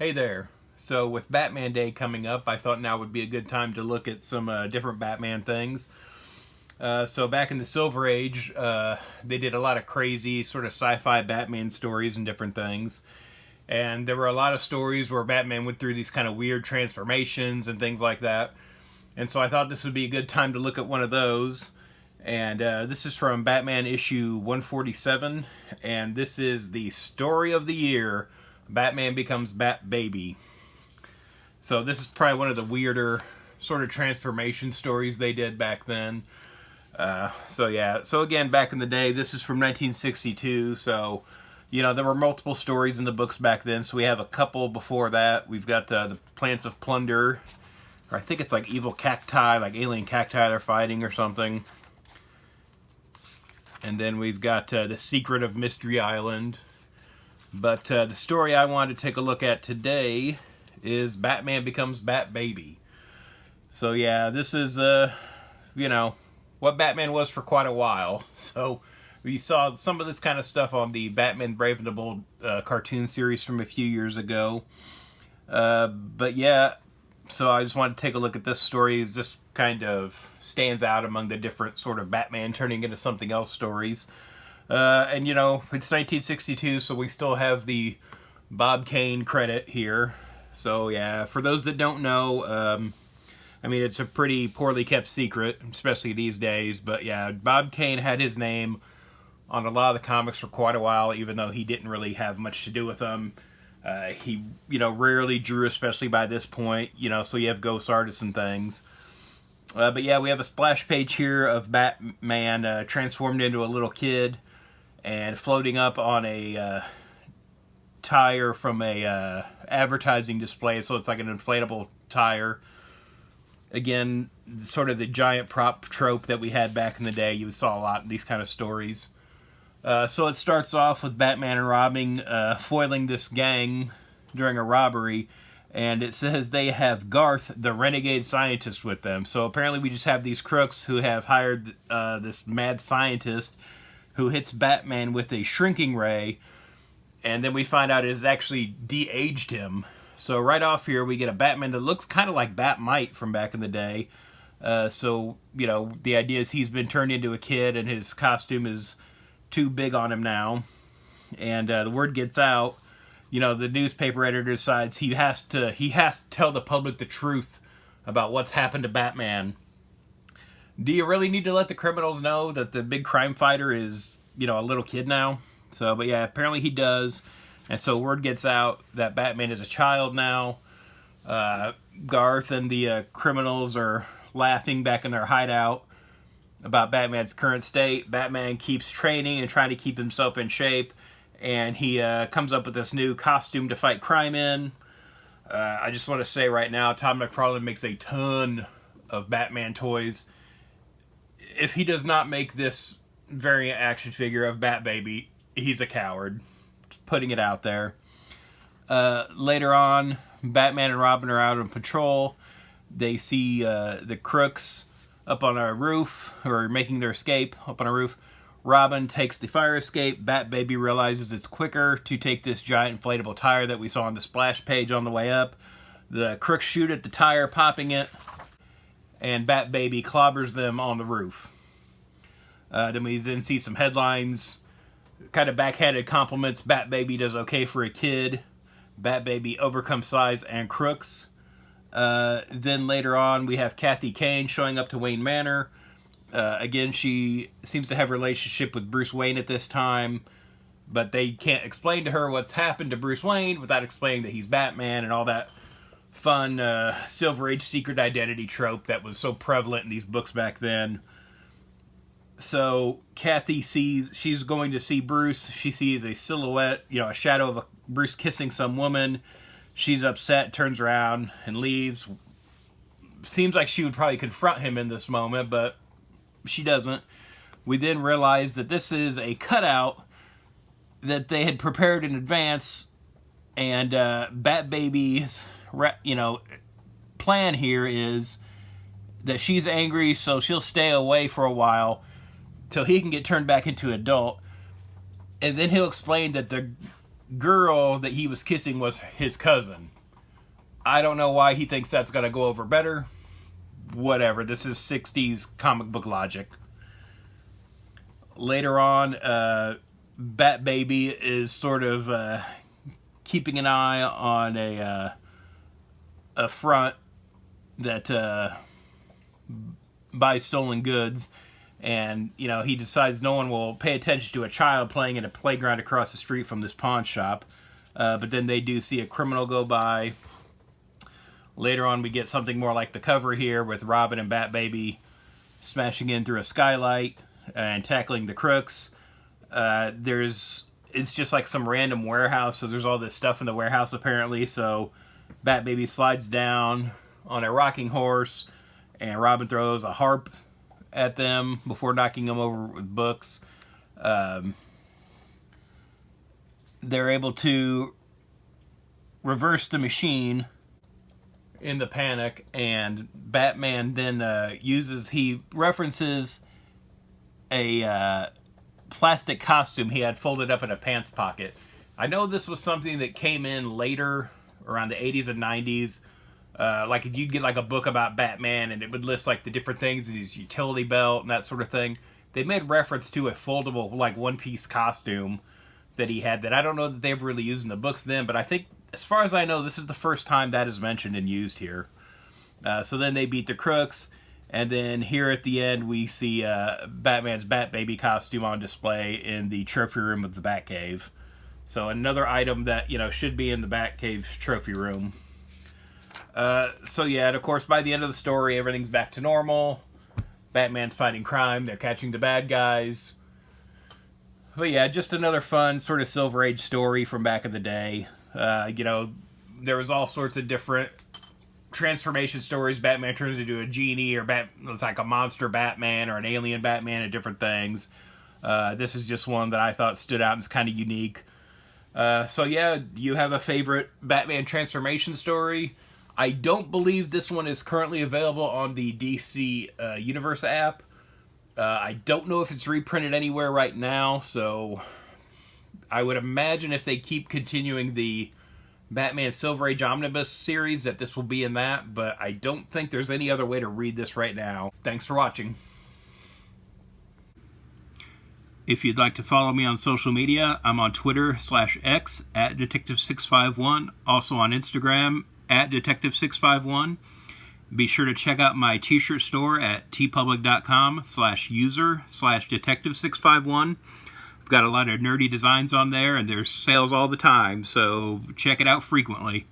Hey there. So with Batman Day coming up, I thought now would be a good time to look at some different Batman things. So back in the Silver Age, they did a lot of crazy sort of sci-fi Batman stories and different things. And there were a lot of stories where Batman went through these kind of weird transformations and things like that. And so I thought this would be a good time to look at one of those. And this is from Batman issue 147. And this is the story of the year. Batman becomes Bat Baby. So this is probably one of the weirder sort of transformation stories they did back then. So again, back in the day, this is from 1962. So, there were multiple stories in the books back then. So we have a couple before that. We've got the Plants of Plunder. Or I think it's like evil cacti, like alien cacti they're fighting or something. And then we've got The Secret of Mystery Island. But the story I wanted to take a look at today is Batman becomes Bat Baby. So yeah, this is, what Batman was for quite a while. So we saw some of this kind of stuff on the Batman Brave and the Bold cartoon series from a few years ago. But yeah, so I just wanted to take a look at this story as this kind of stands out among the different sort of Batman turning into something else stories. And it's 1962, so we still have the Bob Kane credit here. So yeah, for those that don't know, it's a pretty poorly kept secret, especially these days. But yeah, Bob Kane had his name on a lot of the comics for quite a while, even though he didn't really have much to do with them. He, rarely drew, especially by this point, so you have ghost artists and things. But yeah, we have a splash page here of Batman transformed into a little kid and floating up on a tire from a advertising display, so it's like an inflatable tire. Again, sort of the giant prop trope that we had back in the day. You saw a lot in these kind of stories. So it starts off with Batman and Robin foiling this gang during a robbery, and it says they have Garth, the renegade scientist, with them. So apparently we just have these crooks who have hired this mad scientist who hits Batman with a shrinking ray, and then we find out it has actually de-aged him. So right off here we get a Batman that looks kind of like Batmite from back in the day. So the idea is he's been turned into a kid and his costume is too big on him now. And the word gets out. The newspaper editor decides he has to tell the public the truth about what's happened to Batman. Do you really need to let the criminals know that the big crime fighter is, a little kid now? So, but yeah, apparently he does. And so word gets out that Batman is a child now. Garth and the criminals are laughing back in their hideout about Batman's current state. Batman keeps training and trying to keep himself in shape. And he comes up with this new costume to fight crime in. I just want to say right now, Todd McFarlane makes a ton of Batman toys. If he does not make this variant action figure of Bat Baby, he's a coward. Just putting it out there. Later on, Batman and Robin are out on patrol. They see the crooks up on a roof, or making their escape up on a roof. Robin takes the fire escape. Bat Baby realizes it's quicker to take this giant inflatable tire that we saw on the splash page on the way up. The crooks shoot at the tire, popping it, and Bat Baby clobbers them on the roof. Then we see some headlines, kind of backhanded compliments. Bat Baby does okay for a kid. Bat Baby overcomes size and crooks. Then later on, we have Kathy Kane showing up to Wayne Manor. Again, she seems to have a relationship with Bruce Wayne at this time, but they can't explain to her what's happened to Bruce Wayne without explaining that he's Batman and all that fun Silver Age secret identity trope that was so prevalent in these books back then. So Kathy she's going to see Bruce. She sees a silhouette, a shadow of Bruce kissing some woman. She's upset, turns around, and leaves. Seems like she would probably confront him in this moment, but she doesn't. We then realize that this is a cutout that they had prepared in advance, and Bat Baby's, plan here is that she's angry, so she'll stay away for a while till he can get turned back into an adult, and then he'll explain that girl that he was kissing was his cousin. I don't know why he thinks that's going to go over better. Whatever, this is 60s comic book logic. Later on, Bat Baby is sort of keeping an eye on a front that buys stolen goods, and he decides no one will pay attention to a child playing in a playground across the street from this pawn shop. But then they do see a criminal go by. Later on, we get something more like the cover here with Robin and Bat Baby smashing in through a skylight and tackling the crooks. It's just like some random warehouse, so there's all this stuff in the warehouse apparently. So Bat Baby slides down on a rocking horse, and Robin throws a harp at them before knocking them over with books. They're able to reverse the machine in the panic, and Batman then he references a plastic costume he had folded up in a pants pocket. I know this was something that came in later, around the 80s and 90s. Like if you'd get like a book about Batman and it would list like the different things in his utility belt and that sort of thing. They made reference to a foldable like one-piece costume that he had that I don't know that they've really used in the books then, but I think as far as I know this is the first time that is mentioned and used here. So then they beat the crooks, and then here at the end we see Batman's Bat Baby costume on display in the trophy room of the Batcave. So another item that should be in the Batcave trophy room. So yeah, and of course by the end of the story everything's back to normal. Batman's fighting crime, they're catching the bad guys. But yeah, just another fun sort of Silver Age story from back in the day. There was all sorts of different transformation stories. Batman turns into a genie, or it's like a monster Batman or an alien Batman, and different things. This is just one that I thought stood out and is kind of unique. So yeah, do you have a favorite Batman transformation story? I don't believe this one is currently available on the DC Universe app. I don't know if it's reprinted anywhere right now, so I would imagine if they keep continuing the Batman Silver Age Omnibus series that this will be in that, but I don't think there's any other way to read this right now. Thanks for watching. If you'd like to follow me on social media, I'm on Twitter/X at Detective651, also on Instagram at Detective651. Be sure to check out my t-shirt store at tpublic.com/user/Detective651. I've got a lot of nerdy designs on there, and there's sales all the time, so check it out frequently.